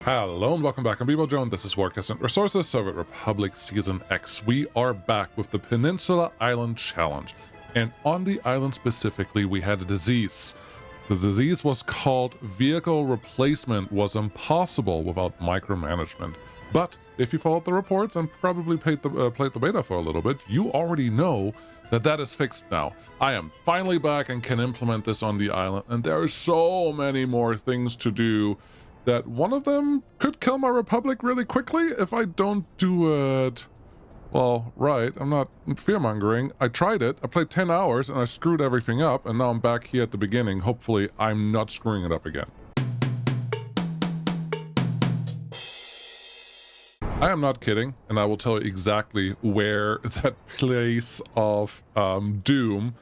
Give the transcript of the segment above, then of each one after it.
Hello and welcome back. I'm Bebo Joe and this is Warcast Resources, Soviet Republic Season X. We are back with the Peninsula Island Challenge. And on the island specifically, we had a disease. The disease was called vehicle replacement was impossible without micromanagement. But if you followed the reports and probably played the beta for a little bit, you already know that that is fixed now. I am finally back and can implement this on the island, and there are so many more things to do that one of them could kill my republic really quickly if I don't do it. Well, right, I'm not fear-mongering. I tried it, I played 10 hours and I screwed everything up, and now I'm back here at the beginning. Hopefully I'm not screwing it up again. I am not kidding, and I will tell you exactly where that place of doom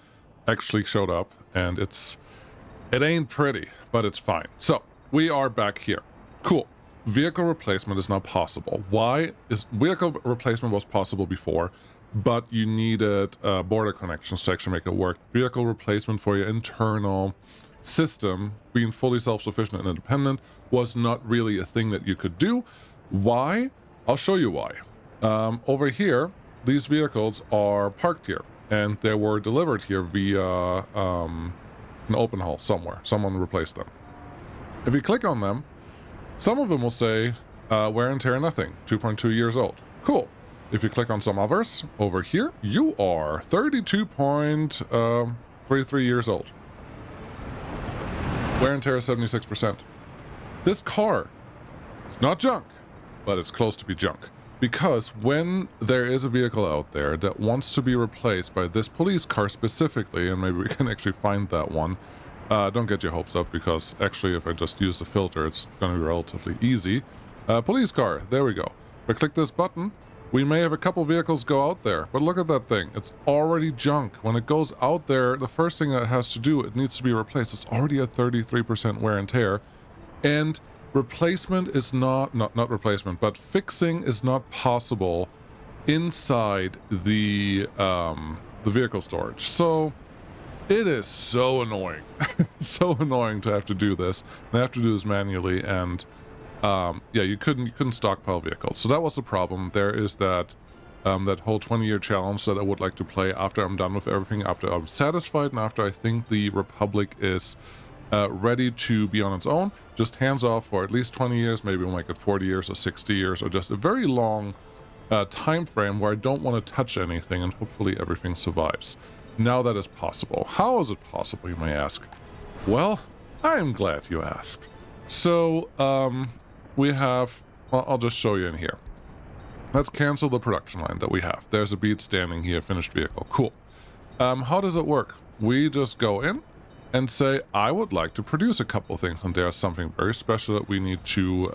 actually showed up, and it ain't pretty, but it's fine. So, we are back here. Cool. Vehicle replacement is now possible. Why? Vehicle replacement was possible before, but you needed border connections to actually make it work. Vehicle replacement for your internal system, being fully self-sufficient and independent, was not really a thing that you could do. Why? I'll show you why. Over here, these vehicles are parked here, and they were delivered here via an open haul somewhere. Someone replaced them. If you click on them, some of them will say wear and tear nothing, 2.2 years old. Cool. If you click on some others, over here, you are 32.33 years old. Wear and tear is 76%. This car is not junk, but it's close to be junk. Because when there is a vehicle out there that wants to be replaced by this police car specifically, and maybe we can actually find that one, don't get your hopes up, because actually if I just use the filter, it's going to be relatively easy. Police car, there we go. If I click this button, we may have a couple vehicles go out there, but look at that thing. It's already junk. When it goes out there, the first thing that it has to do, it needs to be replaced. It's already at 33% wear and tear. And replacement is not replacement, but fixing is not possible inside the vehicle storage. So it is so annoying, so annoying to have to do this. And I have to do this manually, and yeah, you couldn't stockpile vehicles. So that was the problem. There is that that whole 20-year challenge that I would like to play after I'm done with everything, after I'm satisfied, and after I think the Republic is ready to be on its own. Just hands off for at least 20 years, maybe we'll make it 40 years or 60 years, or just a very long time frame where I don't want to touch anything, and hopefully everything survives. Now that is possible. How is it possible, you may ask? Well, I'm glad you asked. So, we have, well, I'll just show you in here. Let's cancel the production line that we have. There's a bead standing here, finished vehicle. Cool. How does it work? We just go in and say, I would like to produce a couple things, and there's something very special that we need to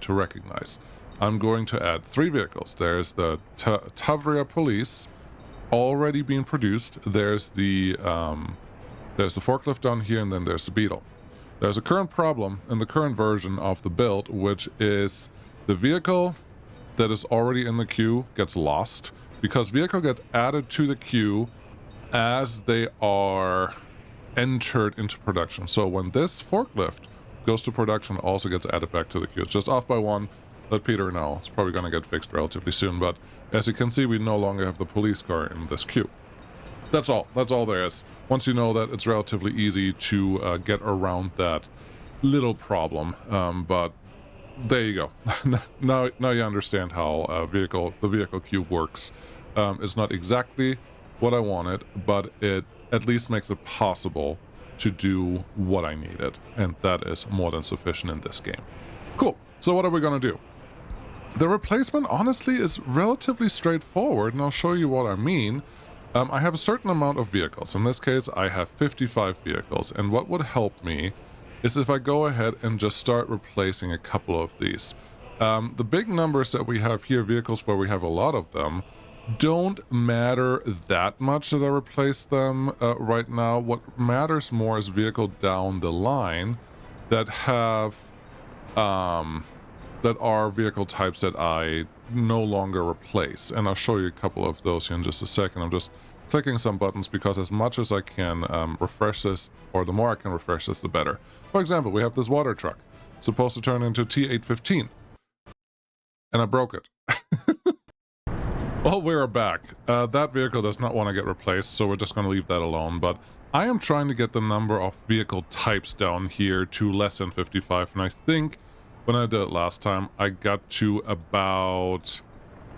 recognize. I'm going to add 3 vehicles. There's the Tavria Police, already being produced. There's the forklift down here, and then there's the Beetle. There's a current problem in the current version of the build, which is the vehicle that is already in the queue gets lost, because vehicle gets added to the queue as they are entered into production. So when this forklift goes to production, it also gets added back to the queue. It's just off by 1. Let Peter know. It's probably going to get fixed relatively soon, but as you can see, we no longer have the police car in this queue. That's all there is. Once you know that, it's relatively easy to get around that little problem, but there you go. now you understand how the vehicle queue works. It's not exactly what I wanted, but it at least makes it possible to do what I needed, and that is more than sufficient in this game. Cool. So what are we going to do? The replacement, honestly, is relatively straightforward, and I'll show you what I mean. I have a certain amount of vehicles. In this case, I have 55 vehicles, and what would help me is if I go ahead and just start replacing a couple of these. The big numbers that we have here, vehicles where we have a lot of them, don't matter that much that I replace them right now. What matters more is vehicle down the line that have that are vehicle types that I no longer replace, and I'll show you a couple of those here in just a second. I'm just clicking some buttons because as much as I can refresh this, or the more I can refresh this, the better. For example, we have this water truck. supposed to turn into T815. And I broke it. Well, we're back. That vehicle does not want to get replaced, so we're just going to leave that alone. But I am trying to get the number of vehicle types down here to less than 55. And I think when I did it last time, I got to about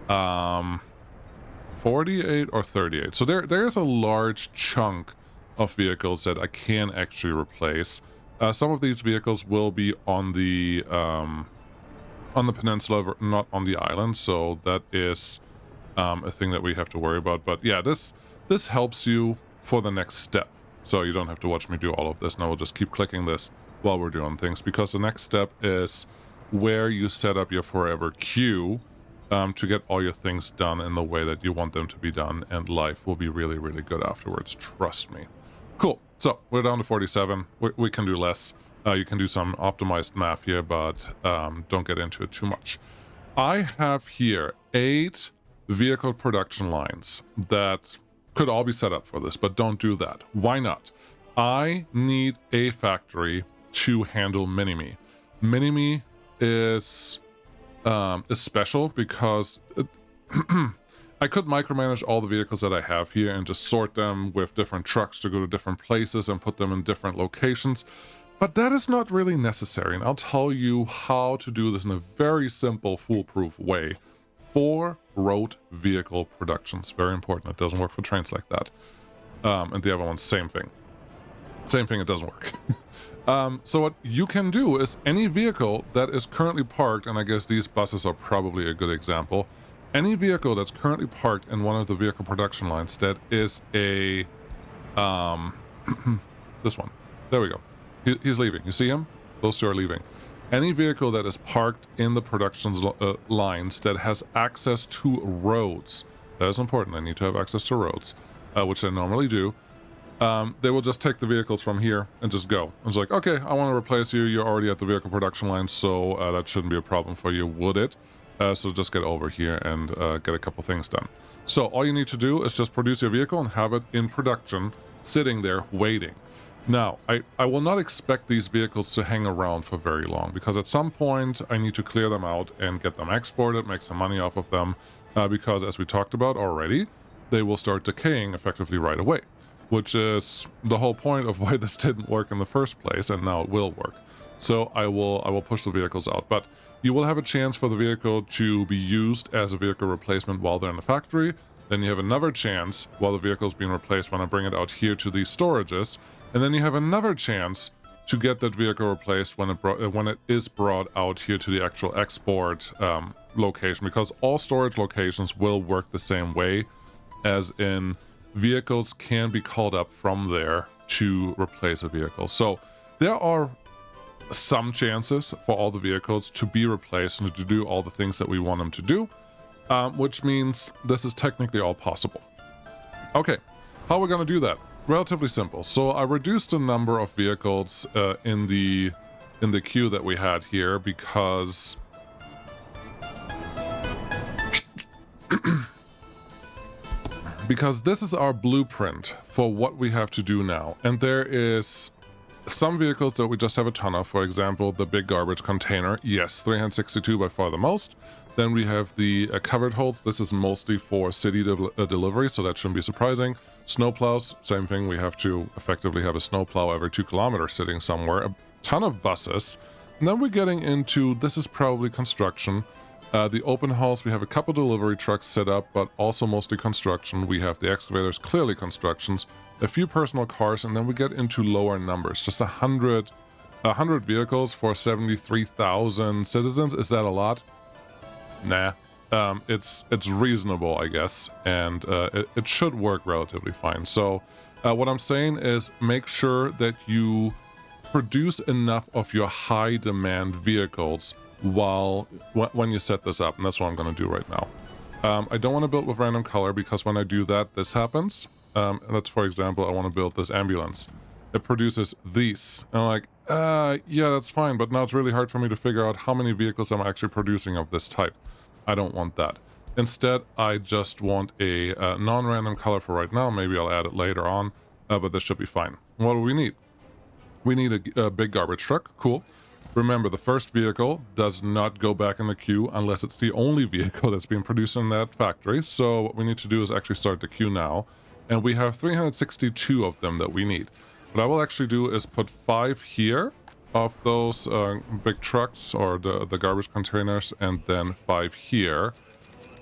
48 or 38. So there's a large chunk of vehicles that I can actually replace. Some of these vehicles will be on the peninsula, not on the island, so that is a thing that we have to worry about. But yeah, this helps you for the next step, so you don't have to watch me do all of this. Now we'll just keep clicking this while we're doing things, because the next step is where you set up your forever queue to get all your things done in the way that you want them to be done, and life will be really, really good afterwards, trust me. Cool. So we're down to 47. We can do less. You can do some optimized math here, but don't get into it too much. I have here 8 vehicle production lines that could all be set up for this, but don't do that. Why not? I need a factory to handle MiniMe. MiniMe is special because I could micromanage all the vehicles that I have here and just sort them with different trucks to go to different places and put them in different locations. But that is not really necessary, and I'll tell you how to do this in a very simple, foolproof way for road vehicle productions. Very important. It doesn't work for trains like that. And the other one, same thing. Same thing, it doesn't work. So what you can do is any vehicle that is currently parked, and I guess these buses are probably a good example, any vehicle that's currently parked in one of the vehicle production lines that is a... this one. There we go. He's leaving. You see him? Those two are leaving. Any vehicle that is parked in the production lines that has access to roads, that is important. I need to have access to roads, which I normally do. They will just take the vehicles from here and just go. It's like, okay, I want to replace you. You're already at the vehicle production line, so that shouldn't be a problem for you, would it? So just get over here and get a couple things done. So all you need to do is just produce your vehicle and have it in production, sitting there waiting. Now, I will not expect these vehicles to hang around for very long, because at some point I need to clear them out and get them exported, make some money off of them, because as we talked about already, they will start decaying effectively right away, which is the whole point of why this didn't work in the first place, and now it will work. So I will push the vehicles out, but you will have a chance for the vehicle to be used as a vehicle replacement while they're in the factory. Then you have another chance while the vehicle is being replaced when I bring it out here to these storages. And then you have another chance to get that vehicle replaced when it is brought out here to the actual export location, because all storage locations will work the same way, as in vehicles can be called up from there to replace a vehicle. So there are some chances for all the vehicles to be replaced and to do all the things that we want them to do, which means this is technically all possible. Okay, how are we going to do that? Relatively simple. So I reduced the number of vehicles in the queue that we had here because because this is our blueprint for what we have to do now. And there is some vehicles that we just have a ton of. For example, the big garbage container. Yes, 362 by far the most. Then we have the covered holds. This is mostly for city delivery, so that shouldn't be surprising. Snowplows, same thing. We have to effectively have a snowplow every 2 kilometers sitting somewhere. A ton of buses. And then we're getting into, this is probably construction. The open hauls, we have a couple delivery trucks set up, but also mostly construction. We have the excavators, clearly constructions, a few personal cars, and then we get into lower numbers. Just 100 vehicles for 73,000 citizens. Is that a lot? Nah. It's reasonable, I guess, and it should work relatively fine. So what I'm saying is make sure that you produce enough of your high demand vehicles when you set this up, and that's what I'm going to do right now. I don't want to build with random color, because when I do that, this happens. Let's, for example, I want to build this ambulance. It produces these, and I'm like, yeah, that's fine, but now it's really hard for me to figure out how many vehicles I'm actually producing of this type. I don't want that. Instead, I just want a non-random color for right now. Maybe I'll add it later on, but this should be fine. What do we need? We need a big garbage truck. Cool. Remember, the first vehicle does not go back in the queue unless it's the only vehicle that's being produced in that factory. So what we need to do is actually start the queue now. And we have 362 of them that we need. What I will actually do is put 5 here of those big trucks or the garbage containers, and then 5 here.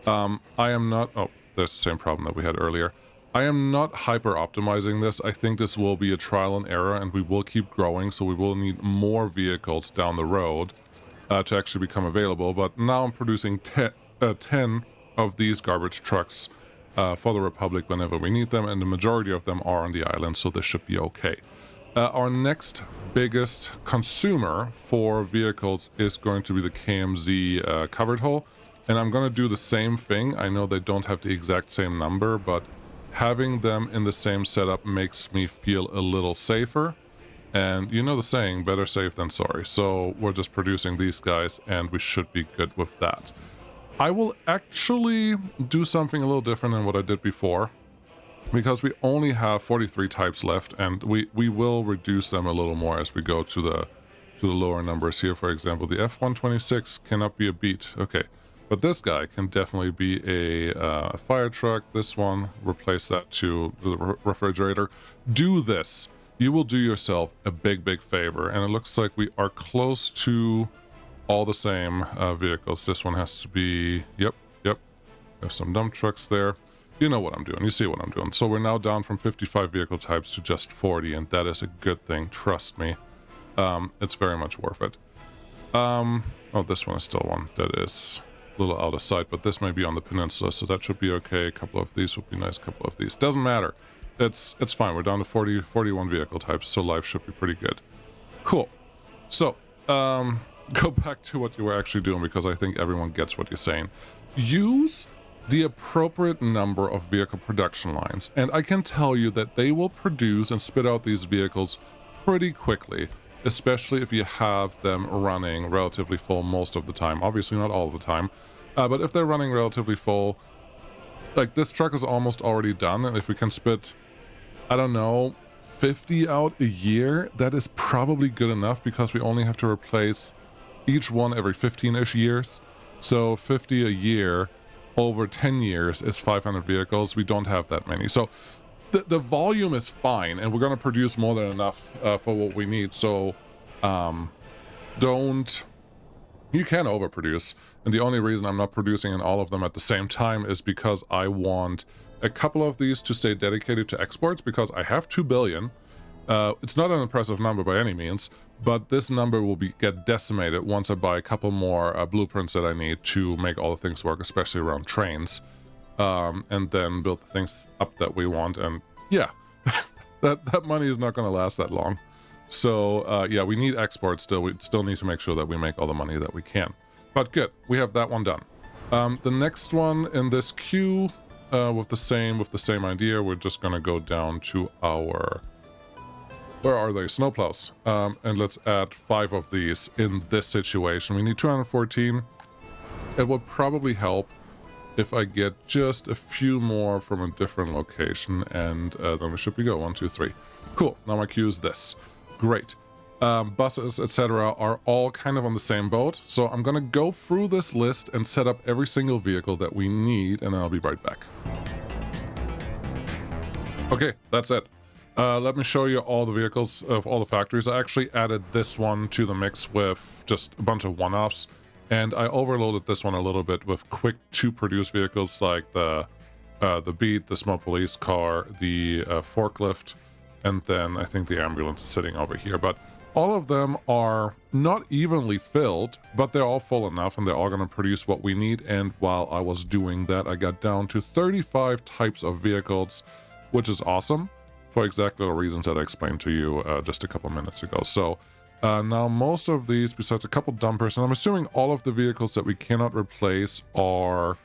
I am not... Oh, there's the same problem that we had earlier. I am not hyper optimizing this. I think this will be a trial and error, and we will keep growing, so we will need more vehicles down the road to actually become available. But now I'm producing 10 of these garbage trucks for the Republic whenever we need them, and the majority of them are on the island, so this should be okay. Our next biggest consumer for vehicles is going to be the KMZ covered hull, and I'm going to do the same thing. I know they don't have the exact same number, but having them in the same setup makes me feel a little safer. And you know the saying, better safe than sorry. So we're just producing these guys, and we should be good with that. I will actually do something a little different than what I did before, because we only have 43 types left, and we will reduce them a little more as we go to the lower numbers here. For example, the F126 cannot be a beat. Okay. But this guy can definitely be a fire truck. This one, replace that to the refrigerator. Do this. You will do yourself a big favor. And it looks like we are close to all the same vehicles. This one has to be... Yep. There's some dump trucks there. You know what I'm doing. You see what I'm doing. So we're now down from 55 vehicle types to just 40. And that is a good thing. Trust me. It's very much worth it. Oh, this one is still one that is... little out of sight, but this may be on the peninsula, so that should be okay. A couple of these would be nice. A couple of these doesn't matter. It's fine. We're down to 41 vehicle types, so life should be pretty good. Cool. So go back to what you were actually doing, because I think everyone gets what you're saying. Use the appropriate number of vehicle production lines, and I can tell you that they will produce and spit out these vehicles pretty quickly, especially if you have them running relatively full most of the time. Obviously not all the time, but if they're running relatively full, like this truck is almost already done, and if we can spit, I don't know, 50 out a year, that is probably good enough, because we only have to replace each one every 15-ish years. So 50 a year over 10 years is 500 vehicles. We don't have that many. So the volume is fine, and we're going to produce more than enough for what we need. So you can overproduce, and the only reason I'm not producing in all of them at the same time is because I want a couple of these to stay dedicated to exports, because I have 2 billion. It's not an impressive number by any means, but this number will get decimated once I buy a couple more blueprints that I need to make all the things work, especially around trains. And then build the things up that we want, and yeah, that money is not going to last that long. So yeah, we need exports still. We still need to make sure that we make all the money that we can. But good, we have that one done. The next one in this queue, with the same idea, we're just going to go down to our... Where are they? Snowplows. And let's add 5 of these in this situation. We need 214. It would probably help if I get just a few more from a different location, and then we should be good. 1, 2, 3. Cool. Now my queue is this. Great. Buses, etc. are all kind of on the same boat. So I'm going to go through this list and set up every single vehicle that we need, and then I'll be right back. Okay, that's it. Let me show you all the vehicles of all the factories. I actually added this one to the mix with just a bunch of one-offs, and I overloaded this one a little bit with quick to produce vehicles like the Beat, the Smoke Police car, the forklift, and then I think the ambulance is sitting over here. But all of them are not evenly filled, but they're all full enough, and they're all going to produce what we need. And while I was doing that, I got down to 35 types of vehicles, which is awesome, for exactly the reasons that I explained to you just a couple minutes ago. So now most of these, besides a couple dumpers, and I'm assuming all of the vehicles that we cannot replace are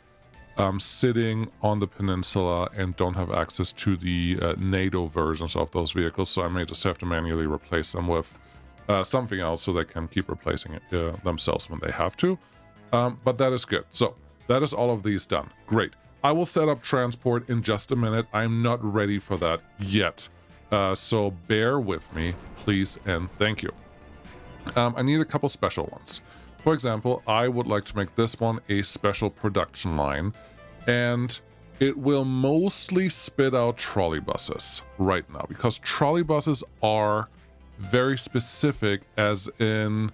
sitting on the peninsula and don't have access to the NATO versions of those vehicles, so I may just have to manually replace them with something else so they can keep replacing it themselves when they have to. But that is good. So that is all of these done. Great. I will set up transport in just a minute. I'm not ready for that yet. So bear with me, please, and thank you. I need a couple special ones. For example, I would like to make this one a special production line, and it will mostly spit out trolley buses right now, because trolley buses are very specific, as in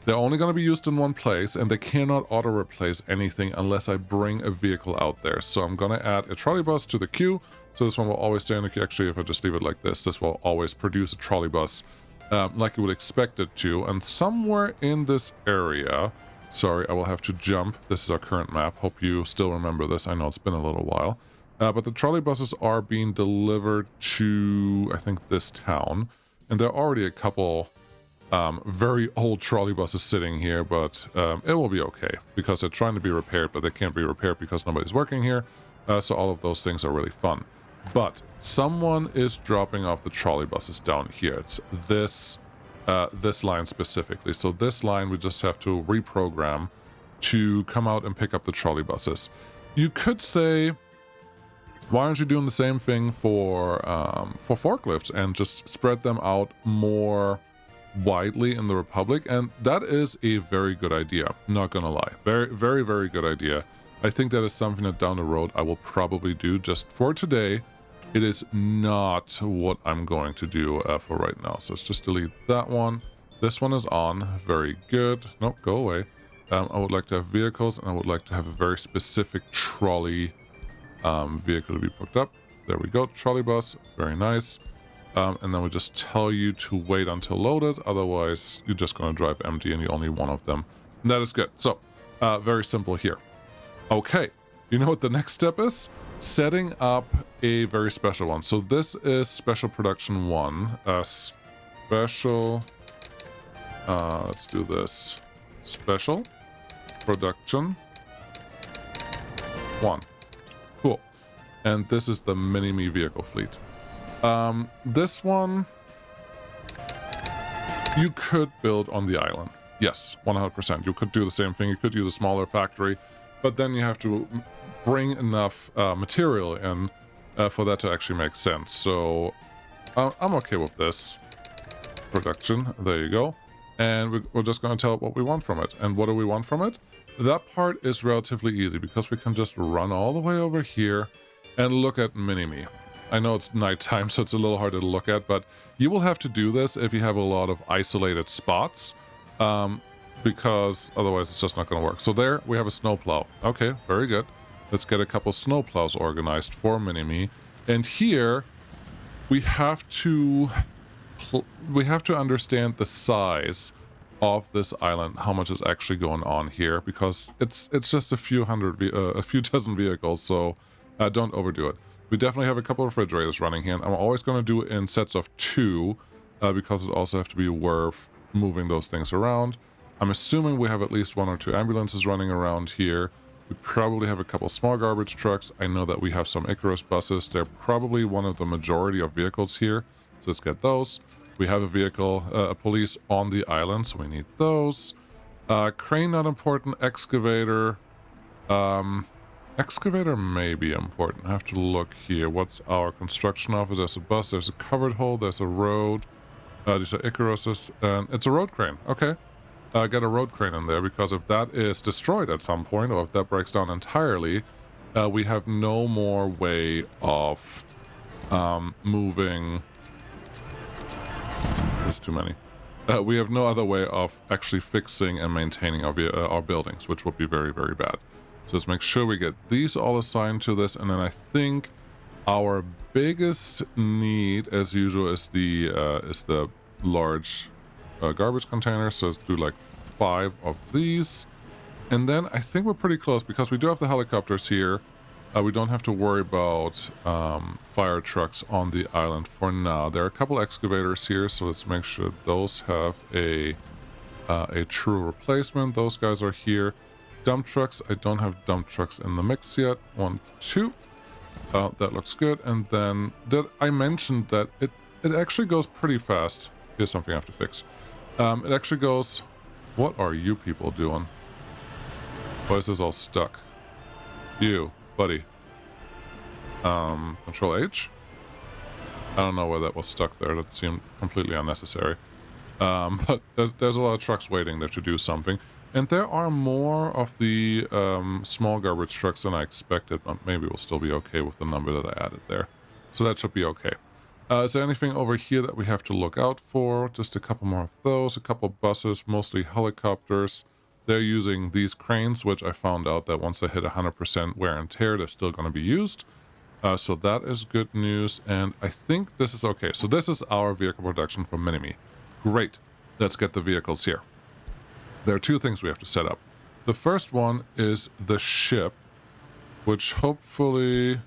they're only going to be used in one place, and they cannot auto-replace anything unless I bring a vehicle out there. So I'm going to add a trolley bus to the queue, so this one will always stay in the queue. Actually, if I just leave it like this will always produce a trolley bus like you would expect it to. And somewhere in this area, sorry, I will have to jump. This is our current map. Hope you still remember this. I know it's been a little while. But the trolley buses are being delivered to, I think, this town. And there are already a couple very old trolley buses sitting here, but it will be okay, because they're trying to be repaired, but they can't be repaired because nobody's working here. So all of those things are really fun. But someone is dropping off the trolley buses down here. It's this line specifically. So this line we just have to reprogram to come out and pick up the trolley buses. You could say, why aren't you doing the same thing for forklifts and just spread them out more widely in the Republic? And that is a very good idea, not gonna lie. Very, very, very good idea. I think that is something that down the road I will probably do. Just for today, it is not what I'm going to do for right now. So let's just delete that one. This one is on. Very good. Nope, go away. I would like to have vehicles, and I would like to have a very specific trolley vehicle to be picked up. There we go. Trolley bus. Very nice. And then we just tell you to wait until loaded. Otherwise, you're just going to drive empty and you only one of them. And that is good. So, very simple here. Okay. You know what the next step is? Setting up a very special one. So this is special production 1. Special... let's do this. Special production 1. Cool. And this is the MiniMe vehicle fleet. This one you could build on the island. Yes, 100%. You could do the same thing. You could use a smaller factory, but then you have to bring enough material in for that to actually make sense. So I'm okay with this production. There you go. And we're just going to tell it what we want from it. And what do we want from it? That part is relatively easy, because we can just run all the way over here and look at MiniMe. I know it's nighttime, so it's a little hard to look at, but you will have to do this if you have a lot of isolated spots, because otherwise it's just not going to work. So there we have a snowplow. Okay, very good. Let's get a couple snowplows organized for MiniMe. And here we have to understand the size of this island, how much is actually going on here, because it's just a few dozen vehicles, so don't overdo it. We definitely have a couple of refrigerators running here, and I'm always going to do it in sets of 2, because it also have to be worth moving those things around. I'm assuming we have at least 1 or 2 ambulances running around here. We probably have a couple small garbage trucks. I know that we have some Icarus buses. They're probably one of the majority of vehicles here, so let's get those. We have a vehicle, a police on the island, so we need those. Crane, not important. Excavator. Excavator may be important. I have to look here. What's our construction office? There's a bus, there's a covered hole, there's a road. These are Icaruses, and it's a road crane. Okay. Get a road crane in there, because if that is destroyed at some point, or if that breaks down entirely, we have no more way of moving... There's too many. We have no other way of actually fixing and maintaining our buildings, which would be very, very bad. So let's make sure we get these all assigned to this, and then I think our biggest need, as usual, is the large garbage container. So let's do like 5 of these, and then I think we're pretty close, because we do have the helicopters here. We don't have to worry about fire trucks on the island for now. There are a couple excavators here, so let's make sure those have a true replacement. Those guys are here. Dump trucks, I don't have dump trucks in the mix yet. 1, 2. That looks good. And then I mentioned that it actually goes pretty fast. Here's something I have to fix. It actually goes... What are you people doing? Why is this all stuck? You, buddy. Control H? I don't know why that was stuck there. That seemed completely unnecessary. But there's a lot of trucks waiting there to do something. And there are more of the small garbage trucks than I expected, but maybe we'll still be okay with the number that I added there. So that should be okay. Is there anything over here that we have to look out for? Just a couple more of those, a couple buses, mostly helicopters. They're using these cranes, which I found out that once they hit 100% wear and tear, they're still going to be used. So that is good news, and I think this is okay. So this is our vehicle production from MiniMe. Great. Let's get the vehicles here. There are two things we have to set up. The first one is the ship, which hopefully...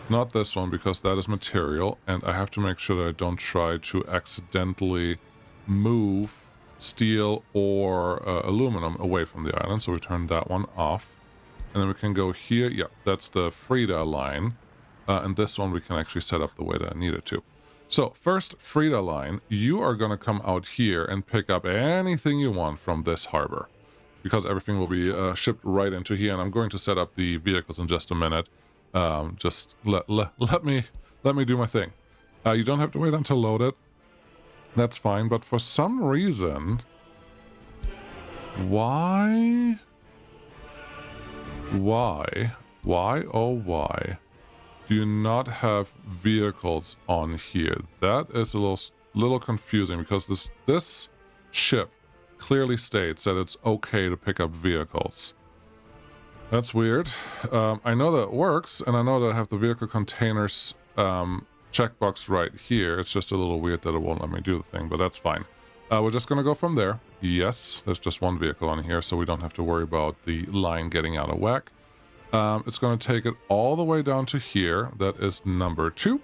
not this one, because that is material, and I have to make sure that I don't try to accidentally move steel or aluminum away from the island. So we turn that one off. And then we can go here. Yeah, that's the Frida line. And this one we can actually set up the way that I need it to. So first, Frida line, you are going to come out here and pick up anything you want from this harbor, because everything will be shipped right into here. And I'm going to set up the vehicles in just a minute. Just let me do my thing. You don't have to wait until loaded. That's fine. But for some reason, why, oh why, do you not have vehicles on here? That is a little confusing, because this ship clearly states that it's okay to pick up vehicles. That's weird. I know that it works, and I know that I have the vehicle containers checkbox right here. It's just a little weird that it won't let me do the thing, but that's fine. We're just going to go from there. Yes, there's just one vehicle on here, so we don't have to worry about the line getting out of whack. It's going to take it all the way down to here. That is number 2.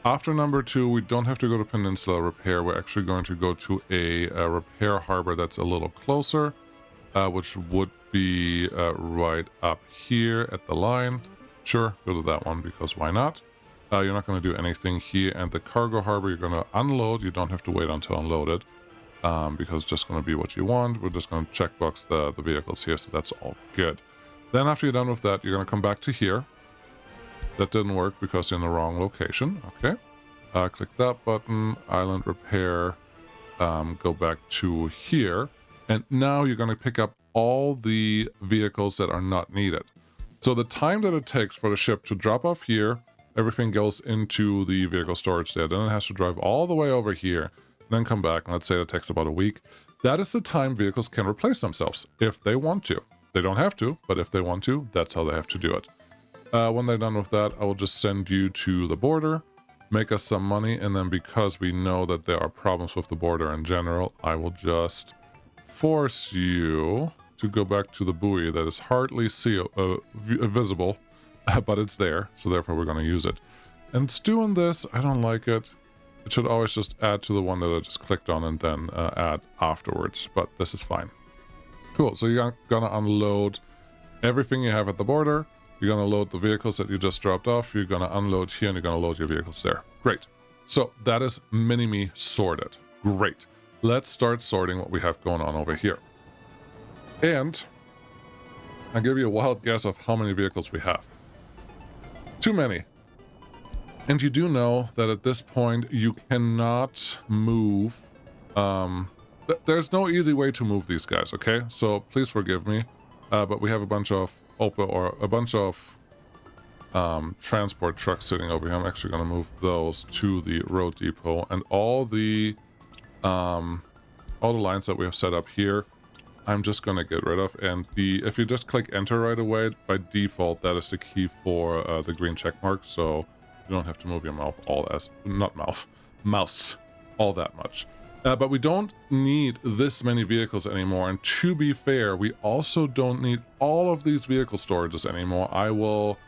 After number 2, we don't have to go to Peninsula Repair. We're actually going to go to a repair harbor that's a little closer, which would be right up here at the line. Sure, go to that one, because why not? You're not going to do anything here. And the cargo harbor, you're going to unload. You don't have to wait until unloaded, because it's just going to be what you want. We're just going to checkbox the vehicles here, so that's all good. Then after you're done with that, you're going to come back to here. That didn't work because you're in the wrong location. Okay. Click that button, island repair, go back to here. And now you're going to pick up all the vehicles that are not needed. So the time that it takes for the ship to drop off here, everything goes into the vehicle storage there. Then it has to drive all the way over here, then come back. And let's say it takes about a week. That is the time vehicles can replace themselves if they want to. They don't have to, but if they want to, that's how they have to do it. When they're done with that, I will just send you to the border, make us some money, and then because we know that there are problems with the border in general, I will just force you to go back to the buoy that is hardly visible, but it's there, so therefore we're going to use it. And it's doing this, I don't like it. It should always just add to the one that I just clicked on and then add afterwards, but this is fine. Cool, so you're going to unload everything you have at the border. You're going to load the vehicles that you just dropped off. You're going to unload here, and you're going to load your vehicles there. Great. So that is MiniMe sorted. Great. Let's start sorting what we have going on over here. And I'll give you a wild guess of how many vehicles we have. Too many. And you do know that at this point, you cannot move. There's no easy way to move these guys, okay? So please forgive me. But we have a bunch of transport trucks sitting over here. I'm actually going to move those to the road depot, and all the lines that we have set up here, I'm just going to get rid of. And if you just click enter right away, by default, that is the key for the green check mark. So you don't have to move your mouse all that much. But we don't need this many vehicles anymore. And to be fair, we also don't need all of these vehicle storages anymore. I will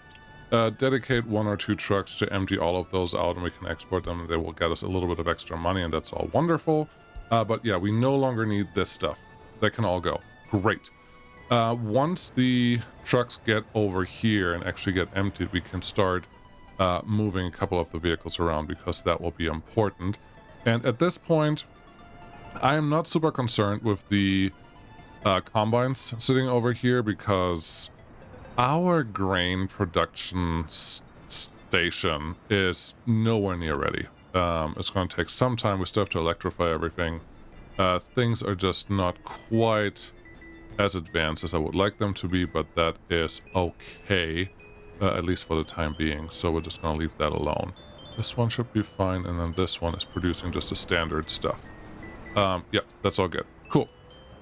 dedicate 1 or 2 trucks to empty all of those out, and we can export them, and they will get us a little bit of extra money, and that's all wonderful. But yeah, we no longer need this stuff. That can all go. Great. Once the trucks get over here and actually get emptied, we can start moving a couple of the vehicles around, because that will be important. And at this point, I am not super concerned with the combines sitting over here, because our grain production station is nowhere near ready. It's going to take some time. We still have to electrify everything. Things are just not quite as advanced as I would like them to be, but that is okay, at least for the time being. So we're just going to leave that alone. This one should be fine, and then this one is producing just the standard stuff. Yeah, that's all good. Cool.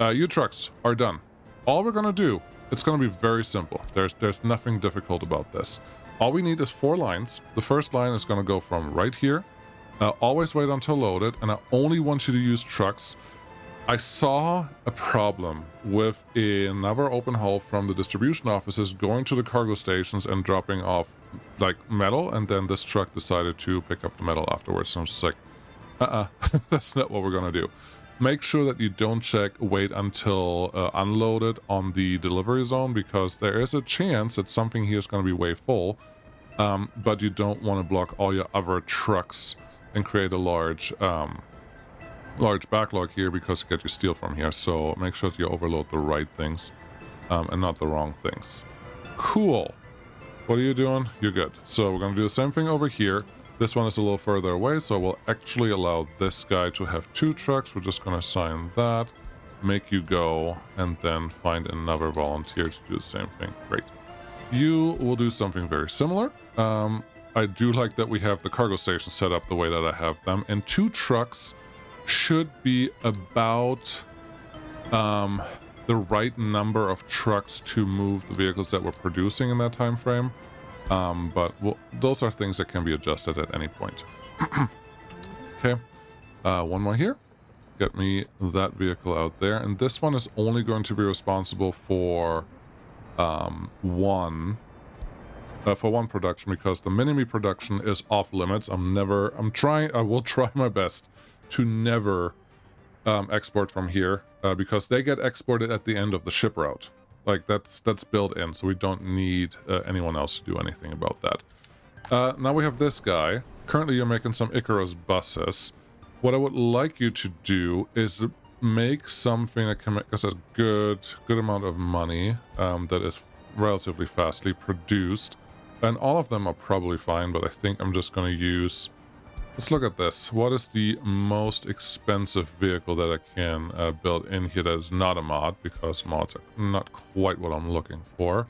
You trucks are done. All we're going to do, it's going to be very simple. There's nothing difficult about this. All we need is 4 lines. The first line is going to go from right here. Always wait until loaded, and I only want you to use trucks. I saw a problem with another open hull from the distribution offices going to the cargo stations and dropping off like metal, and then this truck decided to pick up the metal afterwards. So I'm just like, that's not what we're gonna do. Make sure that you don't check wait until unloaded on the delivery zone, because there is a chance that something here is going to be way full, but you don't want to block all your other trucks and create a large backlog here, because you get your steel from here. So make sure that you overload the right things and not the wrong things. Cool. What are you doing? You're good. So we're going to do the same thing over here. This one is a little further away, so we'll actually allow this guy to have 2 trucks. We're just going to assign that, make you go, and then find another volunteer to do the same thing. Great. You will do something very similar. I do like that we have the cargo station set up the way that I have them, and 2 trucks should be about the right number of trucks to move the vehicles that we're producing in that time frame. But those are things that can be adjusted at any point. Okay, one more here. Get me that vehicle out there, and this one is only going to be responsible for one production, because the MiniMe production is off limits. I will try my best to never export from here, because they get exported at the end of the ship route. Like, that's built in, so we don't need anyone else to do anything about that. Now we have this guy. Currently you're making some Icarus buses. What I would like you to do is make something that can make us a good amount of money, that is relatively fastly produced. And all of them are probably fine, but I think I'm just going to use... Let's look at this. What is the most expensive vehicle that I can build in here that is not a mod? Because mods are not quite what I'm looking for.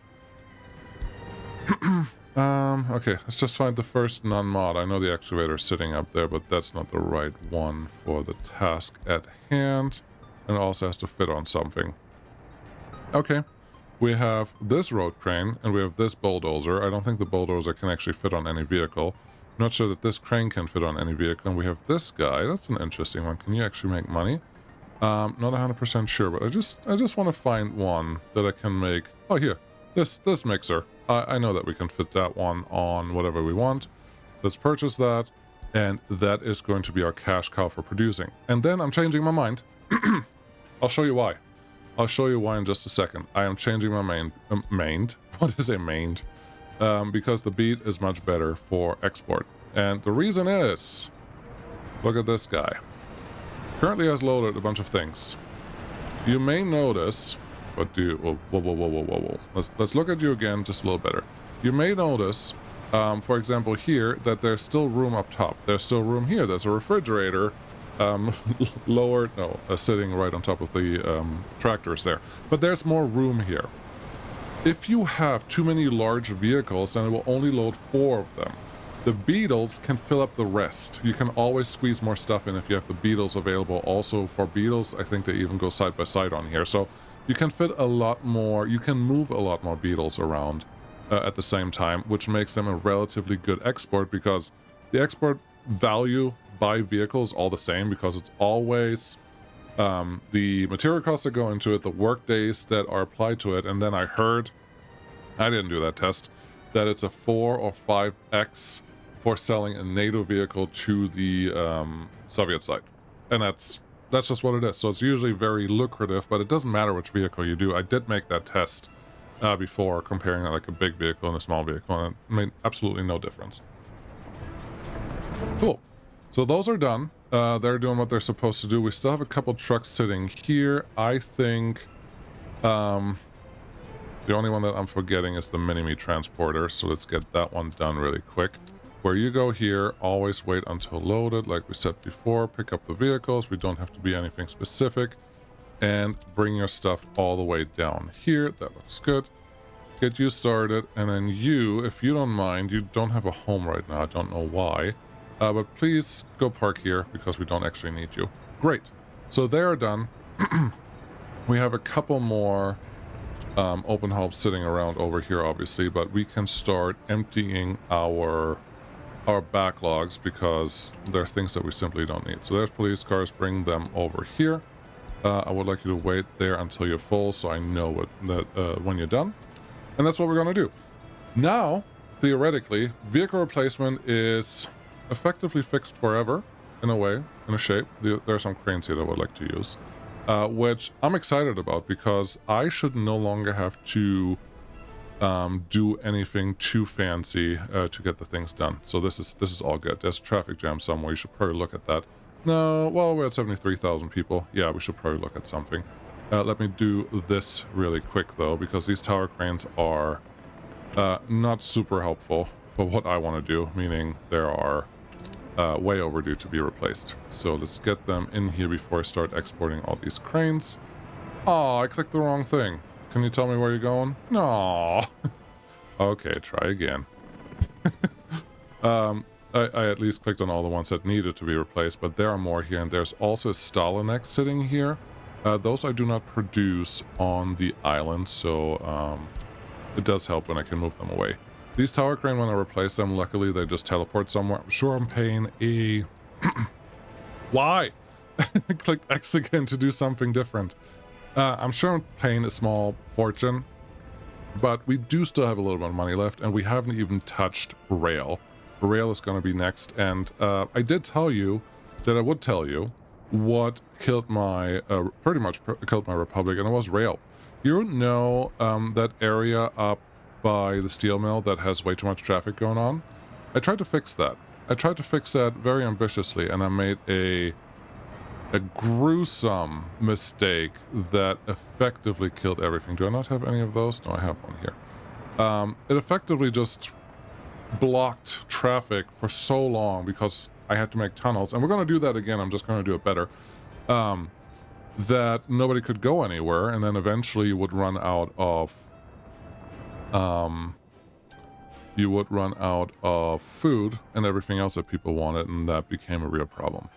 Okay, let's just find the first non-mod. I know the excavator is sitting up there, but that's not the right one for the task at hand. And it also has to fit on something. Okay, we have this road crane, and we have this bulldozer. I don't think the bulldozer can actually fit on any vehicle. Not sure that this crane can fit on any vehicle. And we have this guy. That's an interesting one. Can you actually make money? Not 100% sure, but I just want to find one that I can make. Oh, here, this mixer. I know that we can fit that one on whatever we want. Let's purchase that, and that is going to be our cash cow for producing. And then I'm changing my mind. I'll show you why. I'll show you why in just a second. I am changing my mind. What is a mind? Because the beat is much better for export. And the reason is, look at this guy. Currently has loaded a bunch of things. You may notice, but whoa. Let's look at you again just a little better. You may notice, for example here, that there's still room up top. There's still room here. There's a refrigerator sitting right on top of the tractors there. But there's more room here. If you have too many large vehicles, then it will only load 4 of them. The Beetles can fill up the rest. You can always squeeze more stuff in if you have the Beetles available. Also, for Beetles, I think they even go side by side on here. So you can fit a lot more, you can move a lot more Beetles around at the same time, which makes them a relatively good export, because the export value by vehicle is all the same, because it's always... the material costs that go into it, the work days that are applied to it, and then I heard, I didn't do that test, that it's a 4 or 5x for selling a NATO vehicle to the Soviet side. And that's just what it is. So it's usually very lucrative, but it doesn't matter which vehicle you do. I did make that test before, comparing like a big vehicle and a small vehicle, and it made absolutely no difference. Cool. So those are done. They're doing what they're supposed to do. We still have a couple trucks sitting here. I think the only one that I'm forgetting is the MiniMe transporter. So let's get that one done really quick. where you go here, always wait until loaded, like we said before, pick up the vehicles, we don't have to be anything specific, and bring your stuff all the way down here. That looks good. Get you started, and then you, if you don't mind, you don't have a home right now, I don't know why, but please go park here because we don't actually need you. Great. So they are done. We have a couple more open hubs sitting around over here, obviously, but we can start emptying our backlogs because there are things that we simply don't need. So there's police cars, bring them over here. I would like you to wait there until you're full so I know when you're done. And that's what we're going to do. Now, theoretically, vehicle replacement is effectively fixed forever, in a way, in a shape. There are some cranes here that I would like to use, which I'm excited about because I should no longer have to do anything too fancy to get the things done. So this is all good. There's a traffic jam somewhere. You should probably look at that. No, well, we're at 73,000 people. Yeah, we should probably look at something. Let me do this really quick, though, because these tower cranes are not super helpful for what I want to do, meaning there are way overdue to be replaced. So let's get them in here before I start exporting all these cranes. Oh, I clicked the wrong thing. Can you tell me where you're going? No. Okay, try again. I at least clicked on all the ones that needed to be replaced, but there are more here, and there's also a Stalinex sitting here. Those I do not produce on the island, so it does help when I can move them away. These tower crane, when I replace them, luckily they just teleport somewhere. I'm sure I'm paying a... Why? I clicked X again to do something different. I'm sure I'm paying a small fortune, but we do still have a little bit of money left, and we haven't even touched rail. Rail is going to be next, and I did tell you that I would tell you what killed my, pretty much killed my republic, and it was rail. You know that area up by the steel mill that has way too much traffic going on? I tried to fix that. I tried to fix that very ambitiously, and I made a gruesome mistake that effectively killed everything. Do I not have any of those? No, I have one here. It effectively just blocked traffic for so long because I had to make tunnels, and we're going to do that again. I'm just going to do it better. That nobody could go anywhere, and then eventually you would run out of food and everything else that people wanted, and that became a real problem.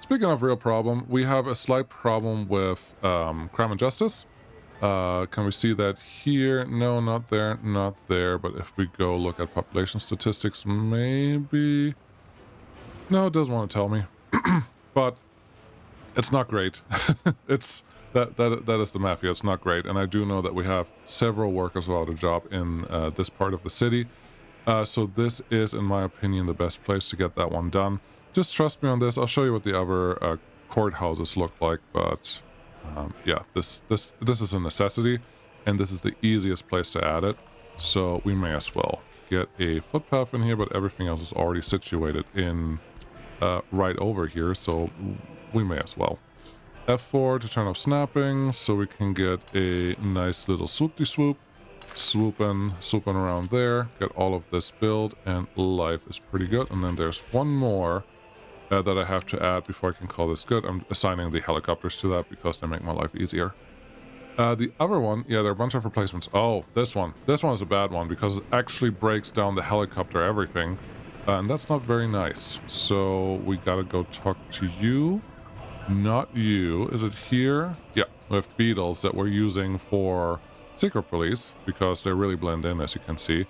Speaking of real problem, we have a slight problem with crime and justice. Can we see that here? No, not there, not there. But if we go look at population statistics, maybe... No, it doesn't want to tell me. But it's not great. It's that is the mafia. It's not great. And I do know that we have several workers without a job in this part of the city. So this is, in my opinion, the best place to get that one done. Just trust me on this. I'll show you what the other courthouses look like, but yeah, this is a necessity, and this is the easiest place to add it. So we may as well get a footpath in here, but everything else is already situated in right over here, so we may as well. F4 to turn off snapping, so we can get a nice little swoopty swoop. Swooping around there, get all of this built, and life is pretty good. And then there's one more that I have to add before I can call this good. I'm assigning the helicopters to that because they make my life easier. The other one, yeah, there are a bunch of replacements. Oh, this one is a bad one because it actually breaks down the helicopter everything, and that's not very nice. So we gotta go talk to you. Not you. Is it here? Yeah, we have beetles that we're using for secret police because they really blend in, as you can see.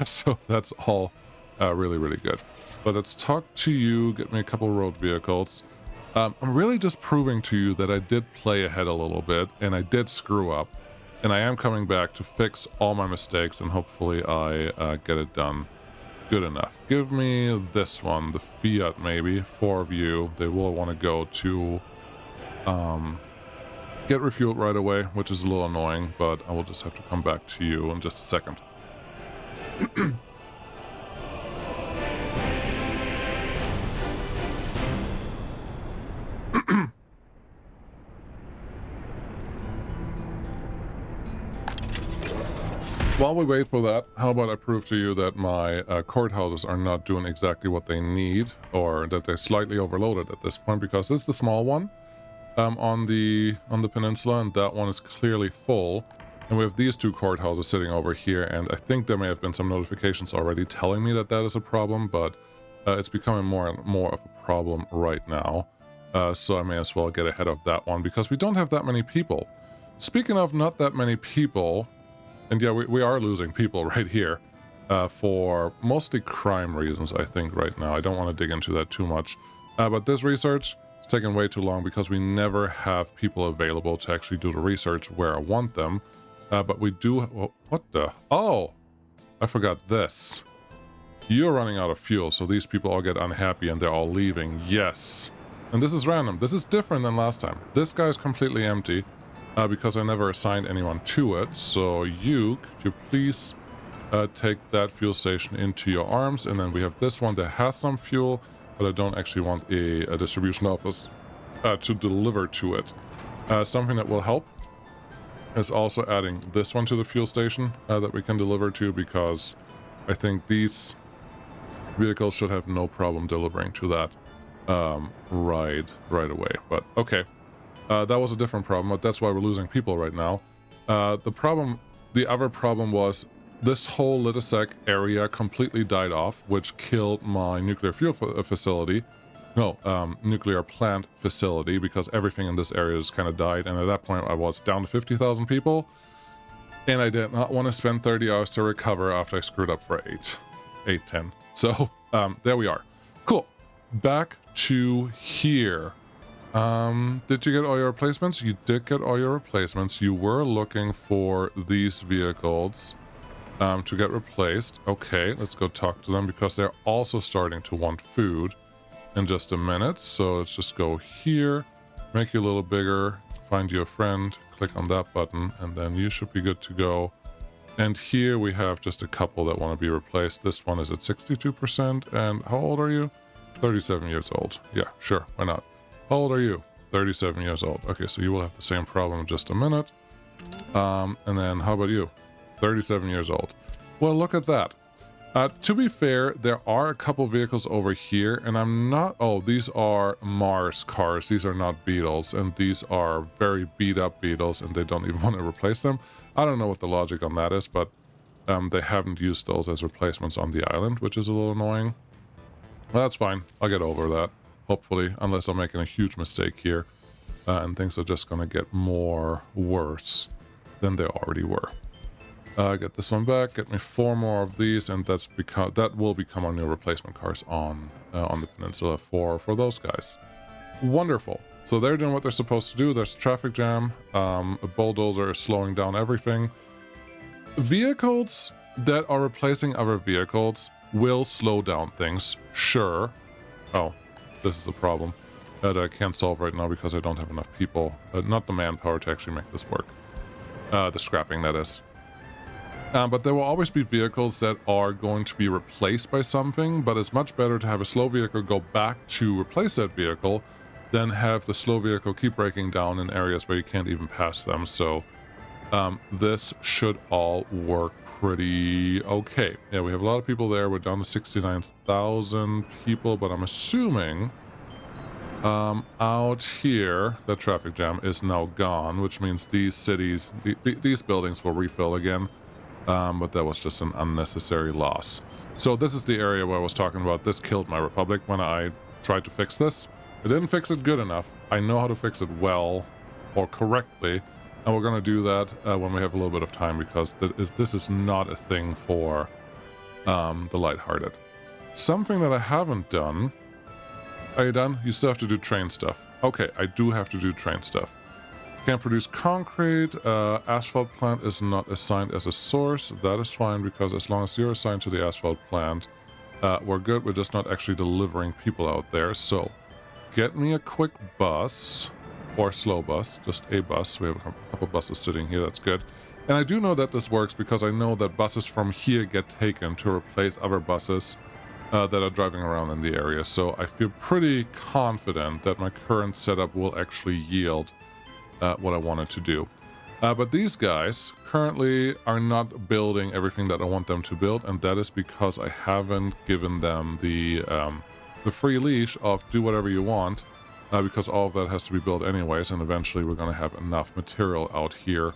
So that's all really, really good. But let's talk to you, get me a couple road vehicles. I'm really just proving to you that I did play ahead a little bit, and I did screw up, and I am coming back to fix all my mistakes, and hopefully I get it done good enough. Give me this one, the Fiat maybe, 4 of you. They will want to go to get refueled right away, which is a little annoying, but I will just have to come back to you in just a second. While we wait for that, how about I prove to you that my courthouses are not doing exactly what they need, or that they're slightly overloaded at this point, because this is the small one on the peninsula, and that one is clearly full. And we have these two courthouses sitting over here, and I think there may have been some notifications already telling me that that is a problem, but it's becoming more and more of a problem right now. So I may as well get ahead of that one, because we don't have that many people. Speaking of not that many people, and yeah, we are losing people right here for mostly crime reasons, I think, right now. I don't want to dig into that too much. But this research is taking way too long because we never have people available to actually do the research where I want them. But we do... what the... oh! I forgot this. You're running out of fuel, so these people all get unhappy and they're all leaving. Yes! And this is random. This is different than last time. This guy is completely empty. Because I never assigned anyone to it. So you, could you please take that fuel station into your arms, and then we have this one that has some fuel, but I don't actually want a distribution office to deliver to it. Something that will help is also adding this one to the fuel station that we can deliver to, because I think these vehicles should have no problem delivering to that right away. But okay. That was a different problem, but that's why we're losing people right now. The other problem was this whole Litasek area completely died off, which killed my nuclear fuel facility. No, nuclear plant facility, because everything in this area just kind of died. And at that point, I was down to 50,000 people. And I did not want to spend 30 hours to recover after I screwed up for 10. So, there we are. Cool. Back to here. Did you get all your replacements? You did get all your replacements. You were looking for these vehicles to get replaced. Okay, let's go talk to them, because they're also starting to want food in just a minute. So let's just go here, make you a little bigger, find you a friend, click on that button, and then you should be good to go. And here we have just a couple that want to be replaced. This one is at 62%. And how old are you? 37 years old. Yeah, sure, why not? How old are you? 37 years old. Okay, so you will have the same problem in just a minute. And then how about you? 37 years old. Well, look at that. To be fair, there are a couple vehicles over here, and I'm not... oh, these are Mars cars. These are not Beetles, and these are very beat up Beetles, and they don't even want to replace them. I don't know what the logic on that is, but they haven't used those as replacements on the island, which is a little annoying. Well, that's fine. I'll get over that. Hopefully, unless I'm making a huge mistake here, and things are just gonna get more worse than they already were. Get this one back. Get me 4 more of these, and that will become our new replacement cars on the peninsula for those guys. Wonderful. So they're doing what they're supposed to do. There's a traffic jam. A bulldozer is slowing down everything. Vehicles that are replacing other vehicles will slow down things. Sure. Oh. This is a problem that I can't solve right now because I don't have enough people, not the manpower to actually make this work. The scrapping, that is. But there will always be vehicles that are going to be replaced by something, but it's much better to have a slow vehicle go back to replace that vehicle than have the slow vehicle keep breaking down in areas where you can't even pass them. So this should all work pretty okay. Yeah, we have a lot of people there. We're down to 69,000 people, but I'm assuming out here the traffic jam is now gone, which means these cities, these buildings will refill again. But that was just an unnecessary loss. So this is the area where I was talking about. This killed my republic when I tried to fix this. I didn't fix it good enough. I know how to fix it well or correctly. And we're going to do that when we have a little bit of time, because this is not a thing for the lighthearted. Something that I haven't done... Are you done? You still have to do train stuff. Okay, I do have to do train stuff. Can't produce concrete. Asphalt plant is not assigned as a source. That is fine, because as long as you're assigned to the asphalt plant, we're good. We're just not actually delivering people out there. So get me a quick bus. Or slow bus, just a bus. We have a couple buses sitting here, that's good. And I do know that this works because I know that buses from here get taken to replace other buses that are driving around in the area. So I feel pretty confident that my current setup will actually yield what I wanted to do. But these guys currently are not building everything that I want them to build, and that is because I haven't given them the free leash of do whatever you want, because all of that has to be built anyways, and eventually we're going to have enough material out here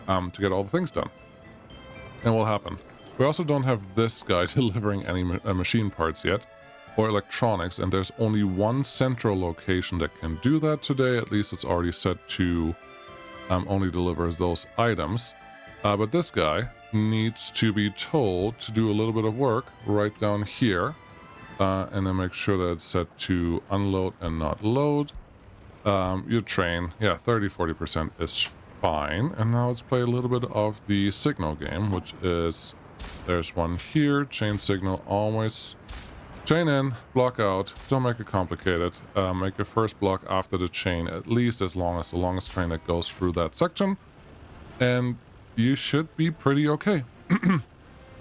to get all the things done. And will happen. We also don't have this guy delivering any machine parts yet, or electronics, and there's only one central location that can do that today. At least it's already set to only delivers those items. But this guy needs to be told to do a little bit of work right down here, and then make sure that it's set to unload and not load. Your train, yeah, 30-40% is fine. And now let's play a little bit of the signal game, which is, there's one here, chain signal, always chain in, block out, don't make it complicated. Make your first block after the chain, at least as long as the longest train that goes through that section, and you should be pretty okay.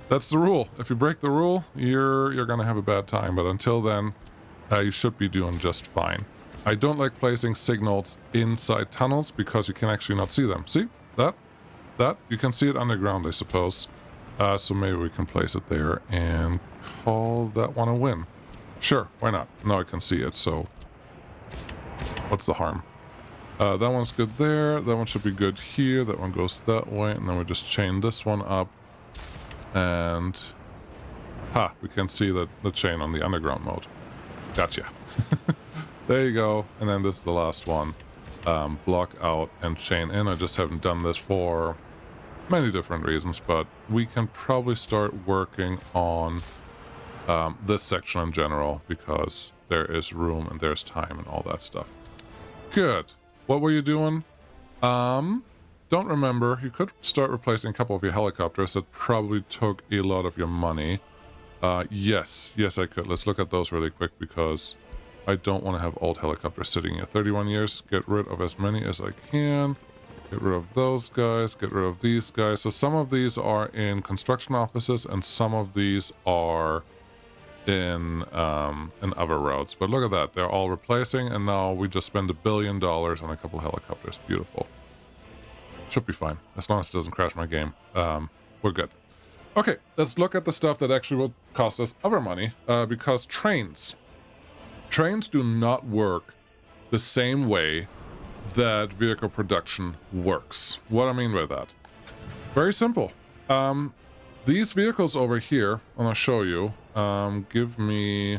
That's the rule. If you break the rule, you're gonna have a bad time, but until then, you should be doing just fine. I don't like placing signals inside tunnels because you can actually not see them. See? That? You can see it underground, I suppose. So maybe we can place it there and call that one a win. Sure, why not? Now I can see it, so what's the harm? That one's good there. That one should be good here. That one goes that way, and then we just chain this one up. And we can see the chain on the underground mode. Gotcha. There you go. And then this is the last one. Block out and chain in. I just haven't done this for many different reasons, but we can probably start working on this section in general because there is room and there's time and all that stuff. Good. What were you doing? Don't remember. You could start replacing a couple of your helicopters. That probably took a lot of your money. Yes, I could. Let's look at those really quick because I don't want to have old helicopters sitting here. 31 years. Get rid of as many as I can. Get rid of those guys. Get rid of these guys. So some of these are in construction offices and some of these are in other routes. But look at that. They're all replacing, and now we just spend $1 billion on a couple helicopters. Beautiful. Should be fine. As long as it doesn't crash my game. We're good. Okay, let's look at the stuff that actually will cost us other money, because trains do not work the same way that vehicle production works. What I mean by that? Very simple. These vehicles over here, and I'll show you, give me...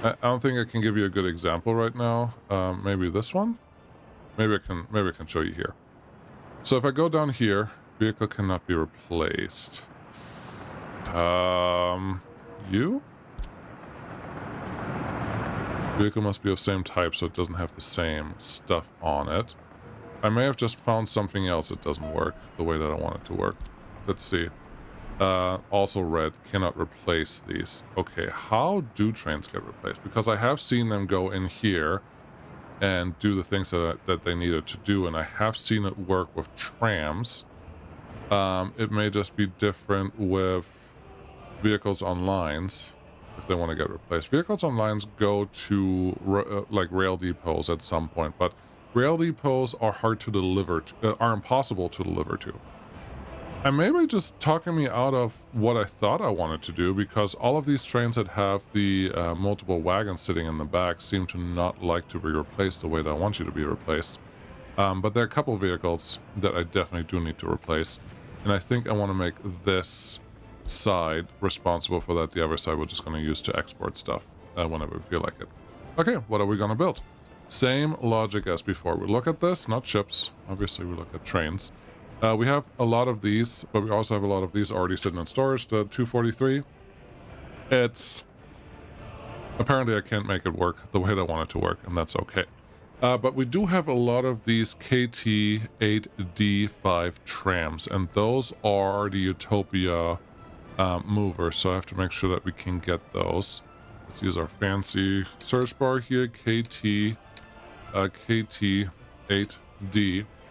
I don't think I can give you a good example right now. Maybe this one? Maybe I can show you here. So if I go down here, vehicle cannot be replaced. You? Vehicle must be of same type, so it doesn't have the same stuff on it. I may have just found something else that doesn't work the way that I want it to work. Let's see. Also red, cannot replace these. Okay, how do trains get replaced? Because I have seen them go in here and do the things that they needed to do, and I have seen it work with trams. It may just be different with vehicles on lines if they want to get replaced. Vehicles on lines go to like rail depots at some point, but rail depots are hard to deliver to, are impossible to deliver to. And maybe just talking me out of what I thought I wanted to do, because all of these trains that have the multiple wagons sitting in the back seem to not like to be replaced the way that I want you to be replaced. But there are a couple of vehicles that I definitely do need to replace. And I think I want to make this side responsible for that. The other side we're just going to use to export stuff whenever we feel like it. Okay, what are we going to build? Same logic as before. We look at this, not ships. Obviously, we look at trains. We have a lot of these, but we also have a lot of these already sitting in storage. The 243. It's... Apparently, I can't make it work the way that I want it to work, and that's okay. But we do have a lot of these KT-8D5 trams, and those are the Utopia movers, so I have to make sure that we can get those. Let's use our fancy search bar here, KT-8D.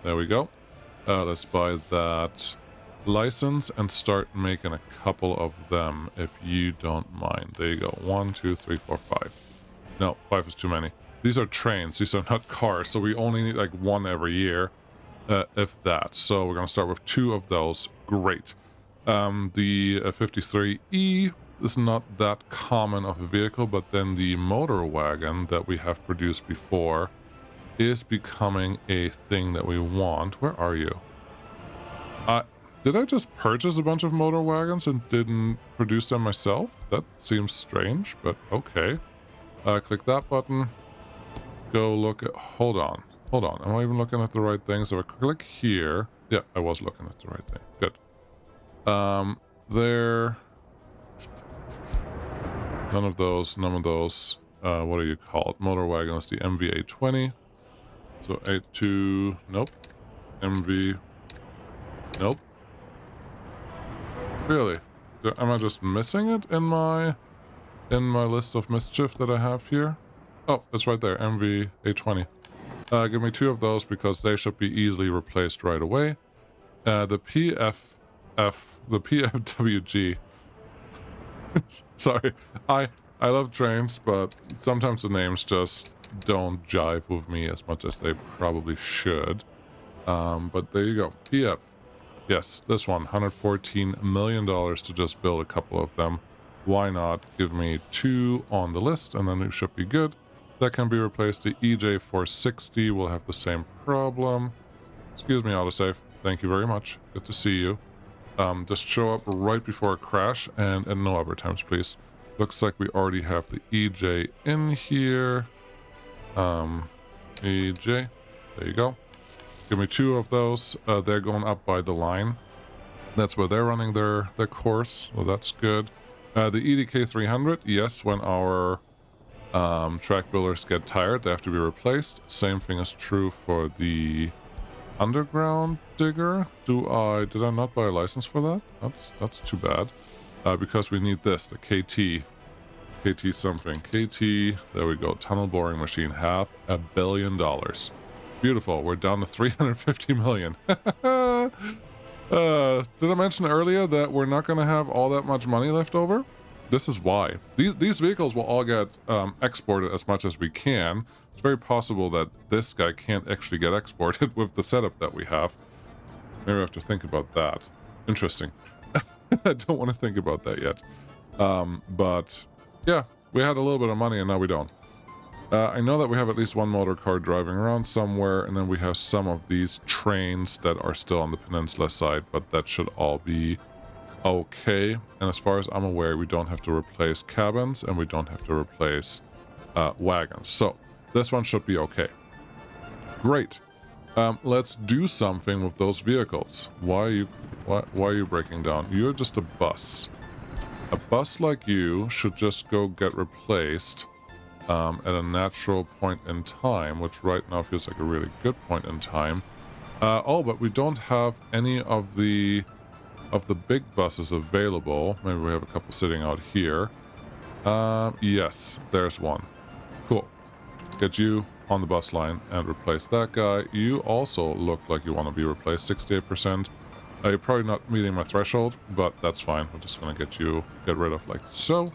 There we go. Let's buy that license and start making a couple of them, if you don't mind. There you go. 1, 2, 3, 4, 5. No, 5 is too many. These are trains, these are not cars, so we only need like one every year, if that. So we're gonna start with 2 of those. Great. The 53E is not that common of a vehicle, but then the motor wagon that we have produced before is becoming a thing that we want. Where are you? Did I just purchase a bunch of motor wagons and didn't produce them myself? That seems strange, but okay. Click that button. Go look at... Hold on. Am I even looking at the right thing? So I click here. Yeah, I was looking at the right thing. Good. There... None of those. What are you called? Motor wagons, the MV820. So 82... Nope. MV... Nope. Really? Am I just missing it in my list of mischief that I have here? Oh, it's right there. MV820. Give me 2 of those because they should be easily replaced right away. The PFWG. Sorry, I love trains, but sometimes the names just don't jive with me as much as they probably should. But there you go. PF. Yes, this one, $114 million to just build a couple of them. Why not give me 2 on the list, and then it should be good. That can be replaced. The EJ460 will have the same problem. Excuse me, autosave. Thank you very much. Good to see you. Just show up right before a crash, and no overtimes, please. Looks like we already have the EJ in here. EJ, there you go. Give me 2 of those. They're going up by the line. That's where they're running their course. Well, that's good. The EDK300, yes, when our track builders get tired, they have to be replaced. Same thing is true for the underground digger. Did I not buy a license for that? That's too bad. Because we need this, the KT something. KT, there we go. Tunnel boring machine, $500 million. Beautiful. We're down to 350 million. Did I mention earlier that we're not going to have all that much money left over? This is why. These vehicles will all get exported as much as we can. It's very possible that this guy can't actually get exported with the setup that we have. Maybe I have to think about that. Interesting. I don't want to think about that yet. But yeah, we had a little bit of money and now we don't. I know that we have at least one motor car driving around somewhere, and then we have some of these trains that are still on the peninsula side, but that should all be okay. And as far as I'm aware, we don't have to replace cabins and we don't have to replace wagons. So this one should be okay. Great. Let's do something with those vehicles. Why are you breaking down? You're just a bus. A bus like you should just go get replaced at a natural point in time, which right now feels like a really good point in time. Oh, but we don't have any of the big buses available. Maybe we have a couple sitting out here. Yes, there's one. Cool. Get you on the bus line and replace that guy. You also look like you want to be replaced, 68%. You're probably not meeting my threshold, but that's fine. We're just going to get rid of like so.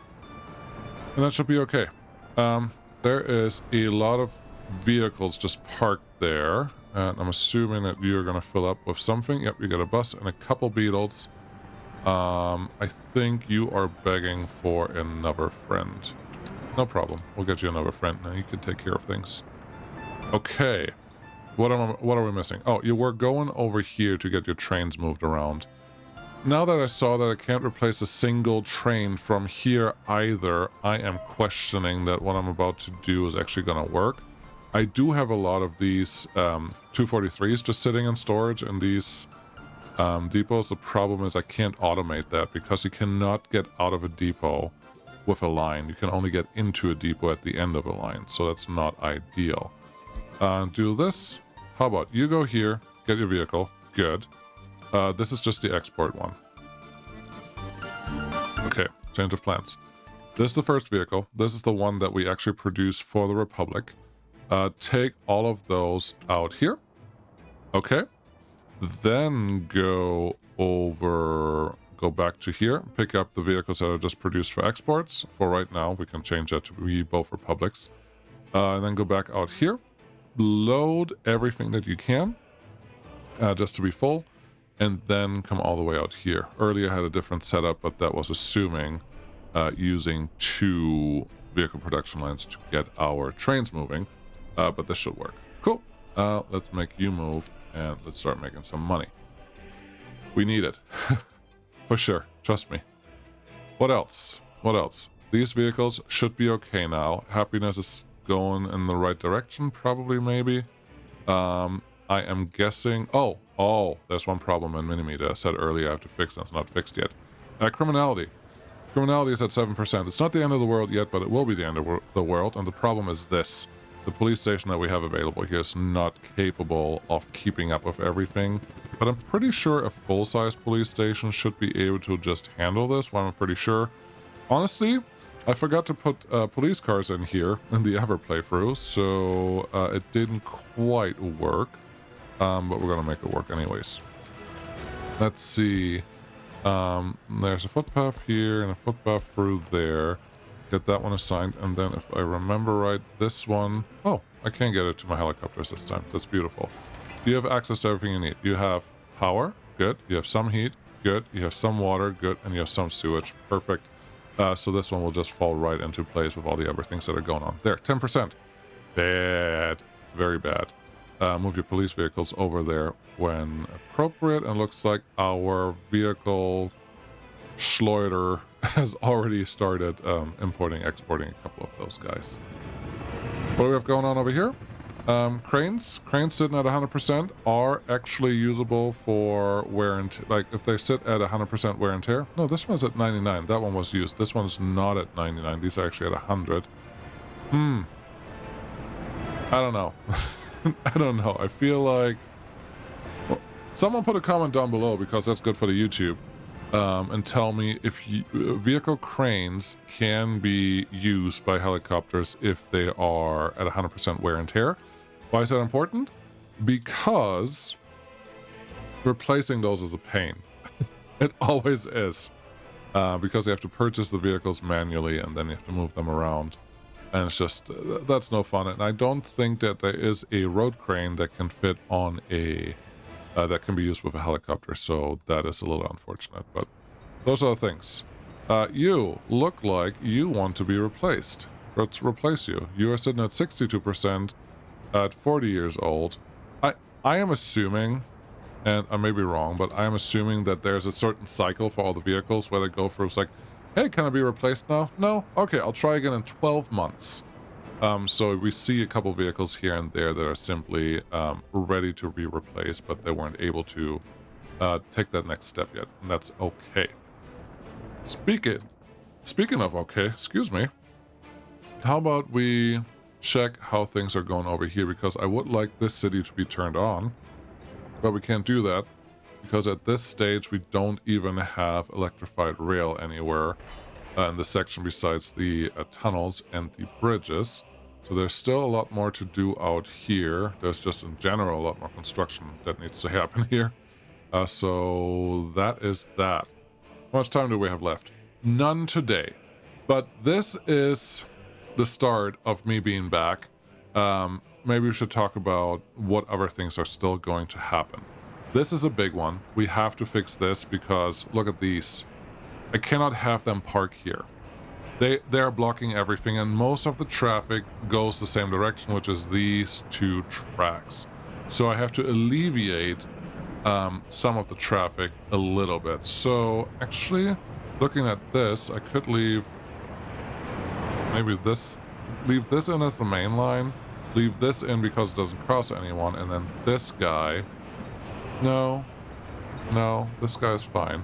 And that should be okay. There is a lot of vehicles just parked there, and I'm assuming that you're going to fill up with something. Yep, you got a bus and a couple beetles. I think you are begging for another friend. No problem. We'll get you another friend. Now you can take care of things. Okay. What are we missing? Oh, you were going over here to get your trains moved around. Now that I saw that I can't replace a single train from here either, I am questioning that what I'm about to do is actually going to work. I do have a lot of these 243s just sitting in storage in these depots. The problem is I can't automate that because you cannot get out of a depot with a line. You can only get into a depot at the end of a line, so that's not ideal. Do this. How about you go here, get your vehicle. Good. This is just the export one. Okay, change of plans. This is the first vehicle. This is the one that we actually produce for the Republic. Take all of those out here. Okay. Then go back to here. Pick up the vehicles that are just produced for exports. For right now, we can change that to be both Republics. And then go back out here, load everything that you can, just to be full, and then come all the way out here. Earlier I had a different setup, but that was assuming using 2 vehicle production lines to get our trains moving, but this should work. Cool. Let's make you move, and let's start making some money. We need it. For sure. Trust me. What else? What else? These vehicles should be okay now. Happiness is going in the right direction, probably, maybe. I am guessing... Oh, there's one problem in MiniMe that I said earlier I have to fix, and it's not fixed yet. Criminality. Criminality is at 7%. It's not the end of the world yet, but it will be the end of the world, and the problem is this. The police station that we have available here is not capable of keeping up with everything, but I'm pretty sure a full-size police station should be able to just handle this, well, I'm pretty sure. Honestly, I forgot to put police cars in here in the Ever playthrough, so it didn't quite work, but we're gonna make it work anyways. Let's see. There's a footpath here and a footpath through there. Get that one assigned, and then if I remember right, this one... Oh, I can get it to my helicopters this time. That's beautiful. You have access to everything you need. You have power, good. You have some heat, good. You have some water, good. And you have some sewage, perfect. So this one will just fall right into place with all the other things that are going on. There, 10%. Bad. Very bad. Move your police vehicles over there when appropriate, and looks like our vehicle Schleuder has already started importing, exporting a couple of those guys. What do we have going on over here? Cranes sitting at 100% are actually usable for wear and like if they sit at 100% wear and tear. No, this one's at 99. That one was used. This one's not at 99. These are actually at 100. I don't know. I don't know. I feel like... Well, someone put a comment down below, because that's good for the YouTube, and tell me if vehicle cranes can be used by helicopters if they are at 100% wear and tear. Why is that important? Because replacing those is a pain. It always is. Because you have to purchase the vehicles manually, and then you have to move them around. And it's just, that's no fun. And I don't think that there is a road crane that can fit on a, that can be used with a helicopter. So that is a little unfortunate, but those are the things. You look like you want to be replaced. Let's replace you. You are sitting at 62% at 40 years old. I am assuming, and I may be wrong, but I am assuming that there's a certain cycle for all the vehicles where they go through. It's like, hey, can I be replaced now? No? Okay, I'll try again in 12 months. So we see a couple vehicles here and there that are simply ready to be replaced, but they weren't able to take that next step yet, and that's okay. Speaking of okay, excuse me, how about we check how things are going over here, because I would like this city to be turned on, but we can't do that. Because at this stage, we don't even have electrified rail anywhere in the section besides the tunnels and the bridges. So there's still a lot more to do out here. There's just in general a lot more construction that needs to happen here. So that is that. How much time do we have left? None today. But this is the start of me being back. Maybe we should talk about what other things are still going to happen. This is a big one. We have to fix this because look at these. I cannot have them park here. They are blocking everything, and most of the traffic goes the same direction, which is these 2 tracks. So I have to alleviate some of the traffic a little bit. So actually, looking at this, I could leave maybe this, leave this in as the main line, leave this in because it doesn't cross anyone, and then this guy. No, this guy's fine.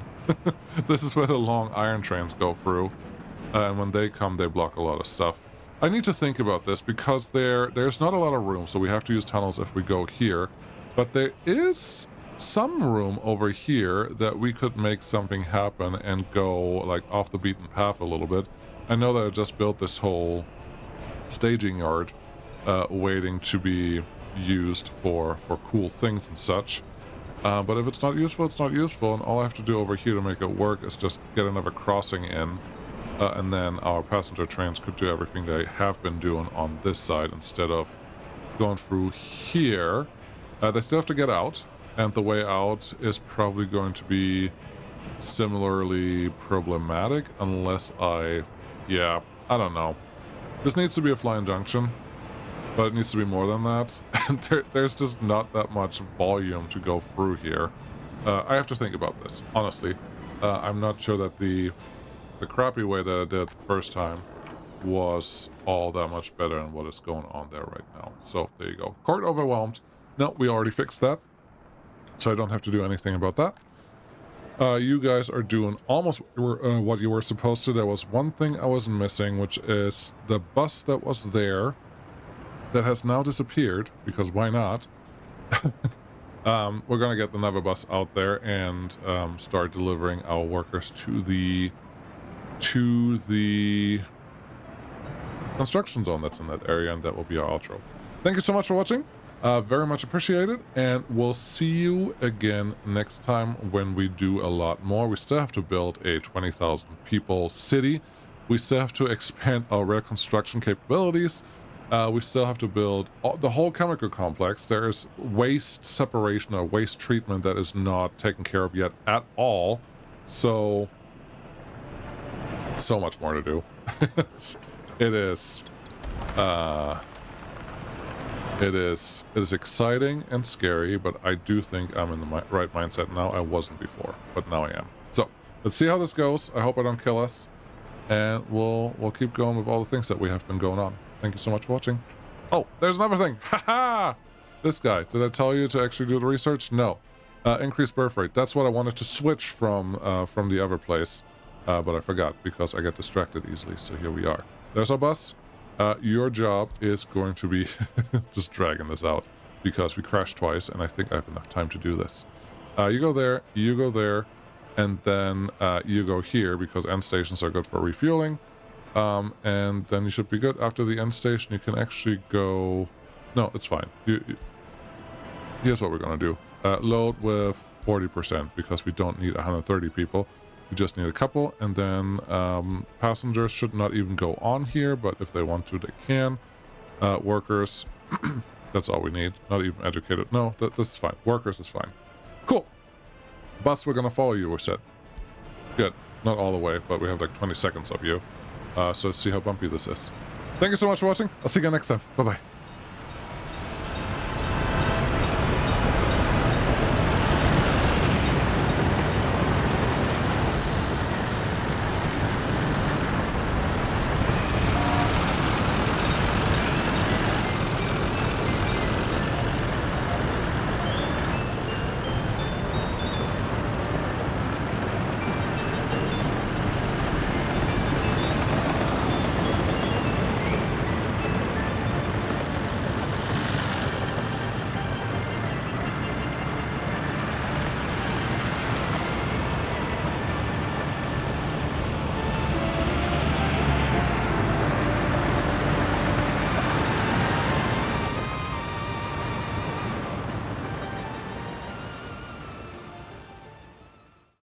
This is where the long iron trains go through, and when they come, they block a lot of stuff. I need to think about this because there's not a lot of room, so we have to use tunnels if we go here, but there is some room over here that we could make something happen and go like off the beaten path a little bit. I know that I just built this whole staging yard waiting to be used for cool things and such. But if it's not useful, it's not useful, and all I have to do over here to make it work is just get another crossing in and then our passenger trains could do everything they have been doing on this side instead of going through here. They still have to get out, and the way out is probably going to be similarly problematic unless yeah, I don't know. This needs to be a flying junction, but it needs to be more than that. And there's just not that much volume to go through here. I have to think about this, honestly. I'm not sure that the crappy way that I did the first time was all that much better than what is going on there right now. So there you go. Court overwhelmed. No, we already fixed that, so I don't have to do anything about that. You guys are doing almost what you were supposed to. There was one thing I was missing, which is the bus that was there that has now disappeared, because why not? We're gonna get another bus out there and start delivering our workers to the construction zone that's in that area, and that will be our outro. Thank you so much for watching. Very much appreciated, and we'll see you again next time when we do a lot more. We still have to build a 20,000 people city. We still have to expand our rail construction capabilities. We still have to build the whole chemical complex. There is waste separation or waste treatment that is not taken care of yet at all. So much more to do. It is exciting and scary, but I do think I'm in the right mindset now. I wasn't before, but now I am. So let's see how this goes. I hope I don't kill us, and we'll keep going with all the things that we have been going on. Thank you so much for watching. Oh, there's another thing. Haha! This guy. Did I tell you to actually do the research? No. Increased birth rate. That's what I wanted to switch from the other place, but I forgot because I get distracted easily. So here we are. There's our bus. Your job is going to be just dragging this out because we crashed twice, and I think I have enough time to do this. You go there, and then you go here because end stations are good for refueling. And then you should be good. After the end station, you can actually go... No, it's fine. Here's what we're going to do. Load with 40% because we don't need 130 people. We just need a couple, and then passengers should not even go on here, but if they want to, they can. Workers, that's all we need. Not even educated. No, this is fine. Workers is fine. Cool. Bus, we're going to follow you, we said. Good. Not all the way, but we have like 20 seconds of you. So let's see how bumpy this is. Thank you so much for watching. I'll see you again next time. Bye-bye.